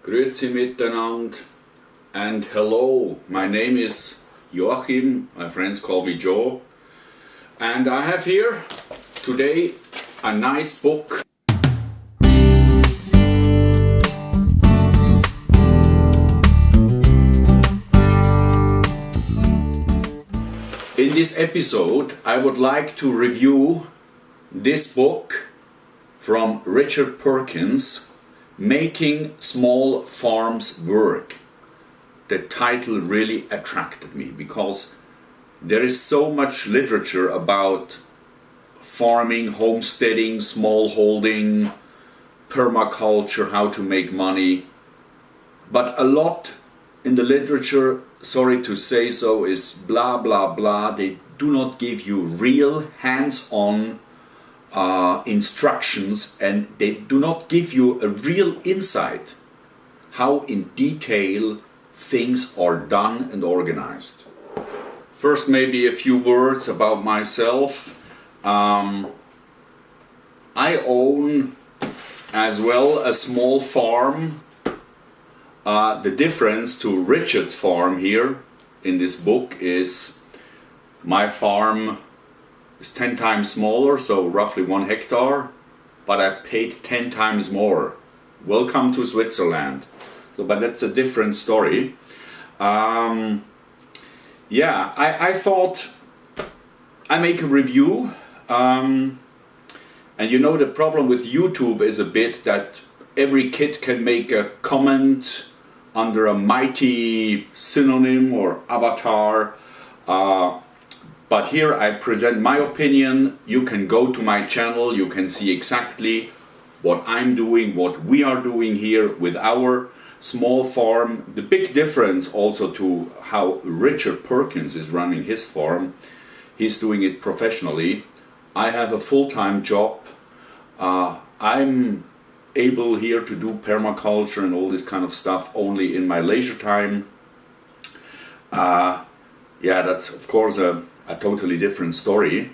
Grüezi miteinander and hello. My name is Joachim, my friends call me Joe, and I have here today a nice book. In this episode I would like to review this book from Richard Perkins, Making Small Farms Work. The title really attracted me because there is so much literature about farming, homesteading, smallholding, permaculture, how to make money. But a lot in the literature, sorry to say so, is blah blah blah. They do not give you real hands-on instructions, and they do not give you a real insight how in detail things are done and organized. First, maybe a few words about myself. I own as well a small farm. The difference to Richard's farm here in this book is my farm is 10 times smaller, so roughly 1 hectare, but I paid 10 times more. Welcome to Switzerland. So, but that's a different story. I thought I make a review, and you know the problem with YouTube is a bit that every kid can make a comment under a mighty synonym or avatar. But here I present my opinion. You can go to my channel, you can see exactly what I'm doing, what we are doing here with our small farm. The big difference also to how Richard Perkins is running his farm. He's doing it professionally. I have a full-time job. I'm able here to do permaculture and all this kind of stuff only in my leisure time. That's of course a totally different story.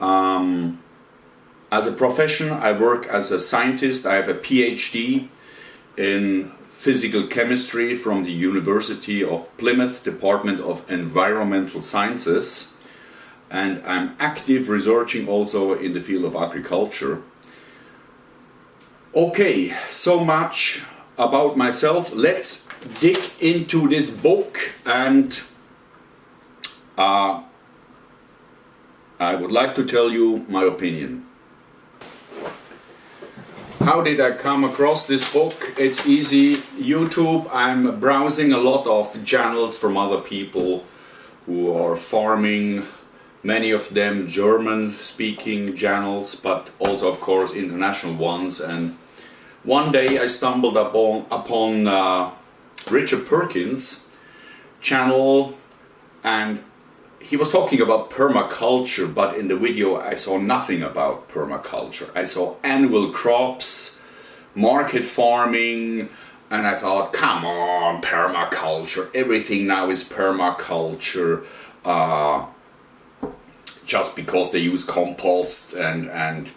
As a profession, I work as a scientist. I have a PhD in physical chemistry from the University of Plymouth, Department of Environmental Sciences, and I'm active researching also in the field of agriculture. Okay, so much about myself. Let's dig into this book, and I would like to tell you my opinion. How did I come across this book? It's easy. YouTube. I'm browsing a lot of channels from other people who are farming, many of them German speaking channels, but also of course international ones. And one day I stumbled upon Richard Perkins' channel, and he was talking about permaculture, but in the video I saw nothing about permaculture. I saw annual crops, market farming, and I thought, come on, permaculture, everything now is permaculture, just because they use compost and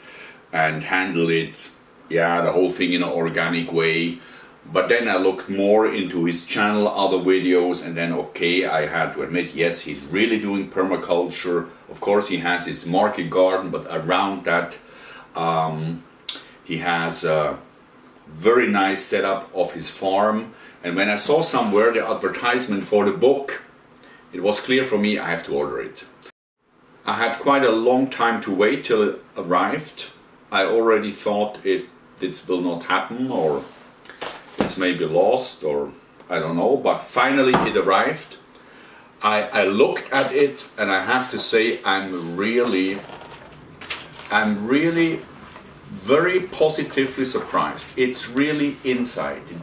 handle it, the whole thing in an organic way. But then I looked more into his channel, other videos, and then okay, I had to admit, yes, he's really doing permaculture. Of course he has his market garden, but around that he has a very nice setup of his farm. And when I saw somewhere the advertisement for the book, it was clear for me I have to order it. I had quite a long time to wait till it arrived. I already thought this will not happen, or it's maybe lost, or I don't know, but finally it arrived. I looked at it, and I have to say I'm really very positively surprised. It's really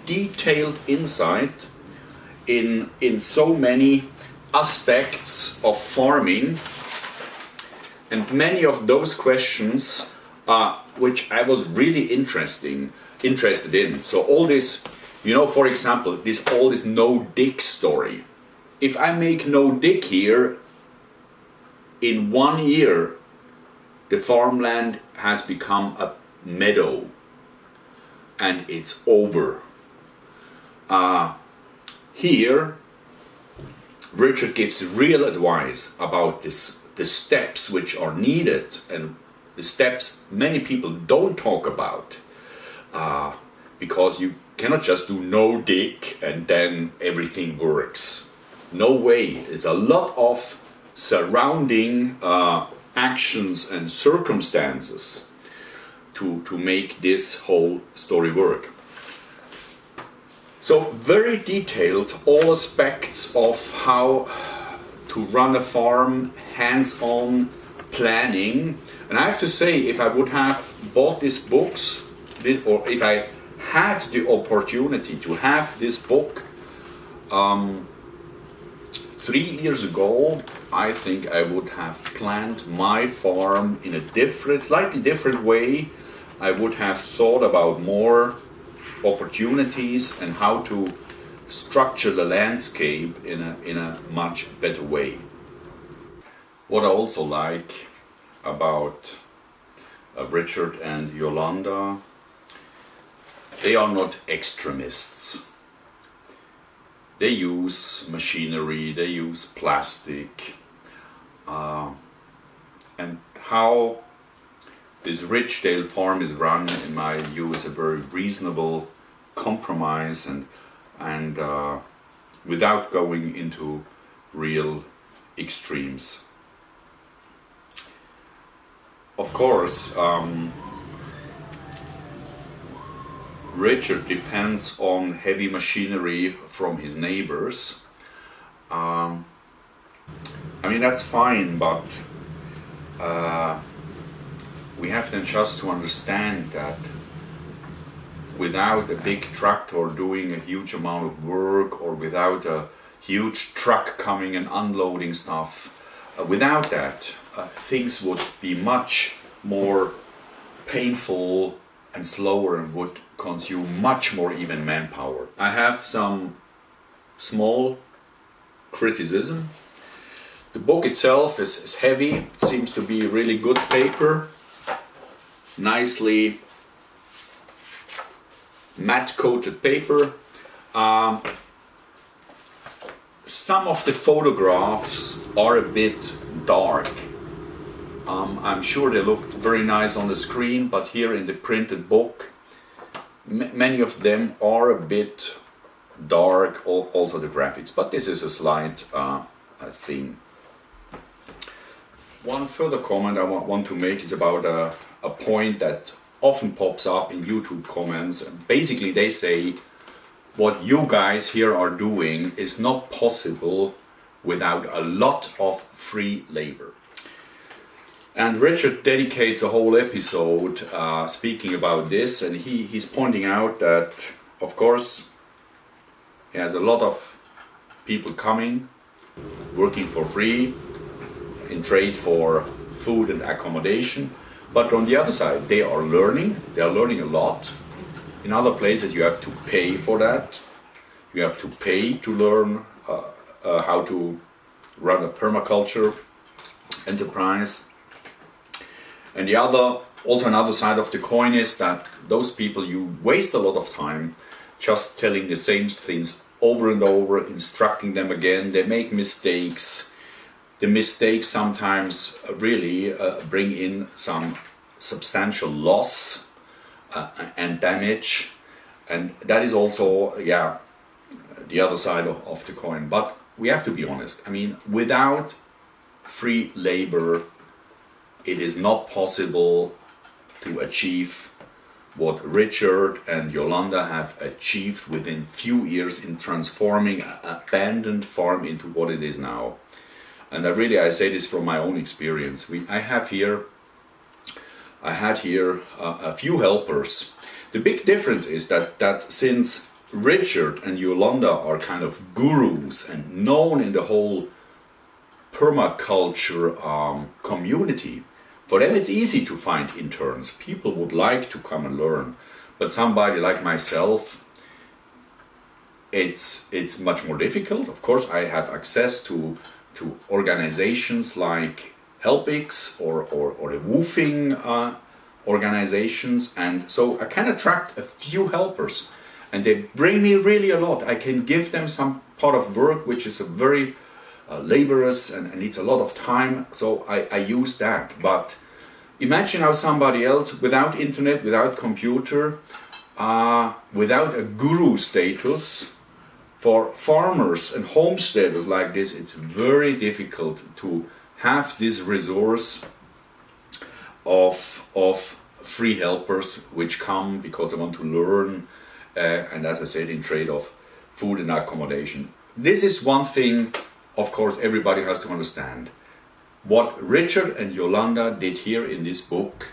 detailed insight in so many aspects of farming, and many of those questions which I was really interested in. So all this, for example, all this no-dig story. If I make no-dig here, in 1 year, the farmland has become a meadow, and it's over. Here, Richard gives real advice about the steps which are needed and the steps many people don't talk about. Because you cannot just do no dig and then everything works. No way. It's a lot of surrounding actions and circumstances to make this whole story work. So very detailed, all aspects of how to run a farm, hands-on planning. And I have to say, if I would have bought these books, or if I had the opportunity to have this book 3 years ago, I think I would have planned my farm in a slightly different way. I would have thought about more opportunities and how to structure the landscape in a much better way. What I also like about Richard and Yolanda, they are not extremists. They use machinery, they use plastic, and how this Ridgedale Farm is run, in my view, is a very reasonable compromise and without going into real extremes. Of course, Richard depends on heavy machinery from his neighbors. I mean, that's fine, but we have then just to understand that without a big tractor doing a huge amount of work, or without a huge truck coming and unloading stuff, without that, things would be much more painful and slower and would consume much more even manpower. I have some small criticism. The book itself is heavy. It seems to be really good paper, nicely matte coated paper. Some of the photographs are a bit dark. I'm sure they looked very nice on the screen, but here in the printed book, many of them are a bit dark, also the graphics, but this is a slight thing. One further comment I want to make is about a point that often pops up in YouTube comments. Basically they say what you guys here are doing is not possible without a lot of free labor. And Richard dedicates a whole episode speaking about this, and he's pointing out that, of course, he has a lot of people coming, working for free, in trade for food and accommodation. But on the other side, they are learning a lot. In other places you have to pay for that. You have to pay to learn how to run a permaculture enterprise. And also another side of the coin is that those people, you waste a lot of time just telling the same things over and over, instructing them again. They make mistakes. The mistakes sometimes really bring in some substantial loss and damage, and that is also, the other side of the coin. But we have to be honest. I mean, without free labor, it is not possible to achieve what Richard and Yolanda have achieved within few years in transforming an abandoned farm into what it is now. And I say this from my own experience. I had here a few helpers. The big difference is that since Richard and Yolanda are kind of gurus and known in the whole permaculture community, for them it's easy to find interns. People would like to come and learn. But somebody like myself, it's much more difficult. Of course, I have access to organizations like Helpix or the woofing organizations, and so I can attract a few helpers. and they bring me really a lot. I can give them some part of work which is a very laborious and needs a lot of time, so I use that. But imagine how somebody else, without internet, without computer, without a guru status, for farmers and homesteaders like this, it's very difficult to have this resource of free helpers which come because they want to learn, and as I said, in trade of food and accommodation. This is one thing, of course, everybody has to understand. What Richard and Yolanda did here in this book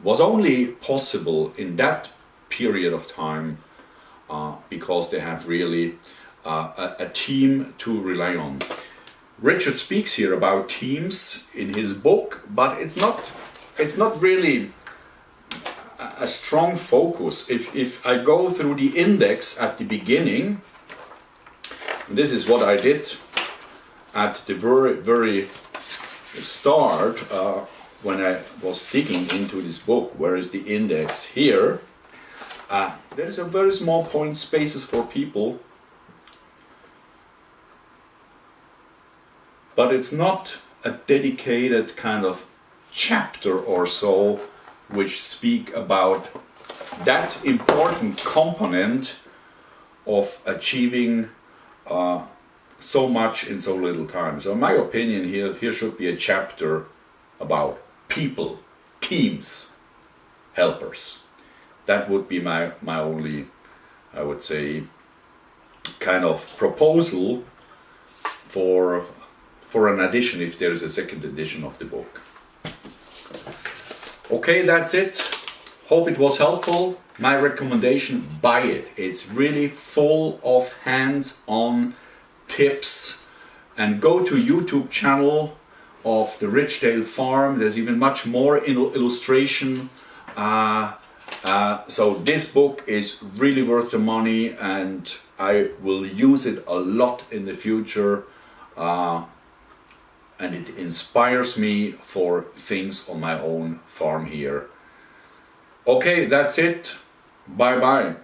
was only possible in that period of time because they have really a team to rely on. Richard speaks here about teams in his book, but it's not really a strong focus. If I go through the index at the beginning, this is what I did at the very start when I was digging into this book. Where is the index? Here. There is a very small point spaces for people, but it's not a dedicated kind of chapter or so which speak about that important component of achieving so much in so little time. So in my opinion, here should be a chapter about people, teams, helpers. That would be my only, I would say, kind of proposal for an edition, if there is a second edition of the book. Okay, that's it. Hope it was helpful. My recommendation, buy it. It's really full of hands-on tips. And go to YouTube channel of the Ridgedale Farm. There's even much more illustration. So this book is really worth the money, and I will use it a lot in the future. And it inspires me for things on my own farm here. Okay, that's it. Bye bye.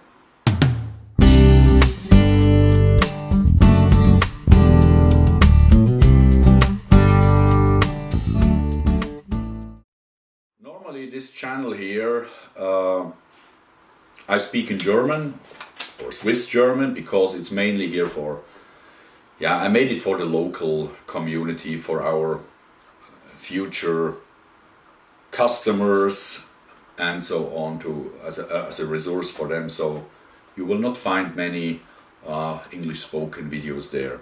Normally this channel here, I speak in German or Swiss German because it's mainly here for, I made it for the local community, for our future customers and so on, as a resource for them. So you will not find many English spoken videos there.